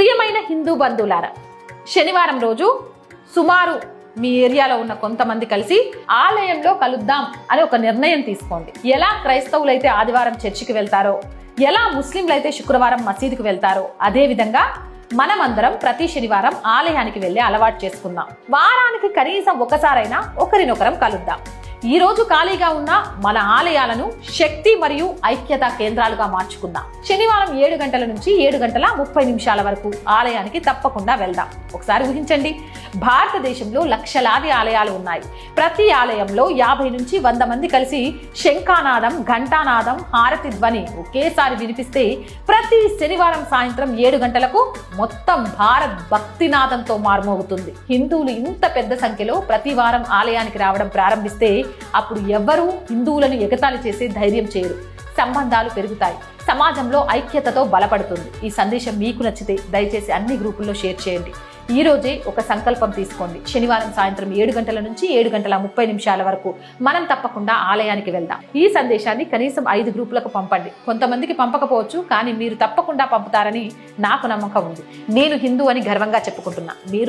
ప్రియమైన హిందూ బంధువులారా, శనివారం రోజు సుమారు మీ ఏరియాలో ఉన్న కొంతమంది కలిసి ఆలయంలో కలుద్దాం అని ఒక నిర్ణయం తీసుకోండి. ఎలా క్రైస్తవులైతే ఆదివారం చర్చికి వెళ్తారో, ఎలా ముస్లింలైతే శుక్రవారం మసీదుకి వెళ్తారో, అదే విధంగా మనమందరం ప్రతి శనివారం ఆలయానికి వెళ్ళి అలవాటు చేసుకుందాం. వారానికి కనీసం ఒకసారైనా ఒకరినొకరం కలుద్దాం. ఈ రోజు ఖాళీగా ఉన్న మన ఆలయాలను శక్తి మరియు ఐక్యత కేంద్రాలుగా మార్చుకుందాం. శనివారం 7 గంటల నుంచి 7:30 వరకు ఆలయానికి తప్పకుండా వెళ్దాం. ఒకసారి ఊహించండి, భారతదేశంలో లక్షలాది ఆలయాలు ఉన్నాయి. ప్రతి ఆలయంలో 50 నుంచి 100 మంది కలిసి శంఖానాదం, ఘంటానాదం, హారతి ధ్వని ఒకేసారి వినిపిస్తే ప్రతి శనివారం సాయంత్రం 7 గంటలకు మొత్తం భారత్ భక్తినాదంతో మారుమోగుతుంది. హిందువులు ఇంత పెద్ద సంఖ్యలో ప్రతి వారం ఆలయానికి రావడం ప్రారంభిస్తే అప్పుడు ఎవ్వరూ హిందువులను ఎగతాళి చేసే ధైర్యం చేయరు. సంబంధాలు పెరుగుతాయి, సమాజంలో ఐక్యతతో బలపడుతుంది. ఈ సందేశం మీకు నచ్చితే దయచేసి అన్ని గ్రూపుల్లో షేర్ చేయండి. ఈ రోజే ఒక సంకల్పం తీసుకోండి. శనివారం సాయంత్రం 7 గంటల నుంచి 7:30 వరకు మనం తప్పకుండా ఆలయానికి వెళ్దాం. ఈ సందేశాన్ని కనీసం 5 గ్రూపులకు పంపండి. కొంతమందికి పంపకపోవచ్చు, కానీ మీరు తప్పకుండా పంపుతారని నాకు నమ్మకం ఉంది. నేను హిందూ అని గర్వంగా చెప్పుకుంటున్నా. మీరు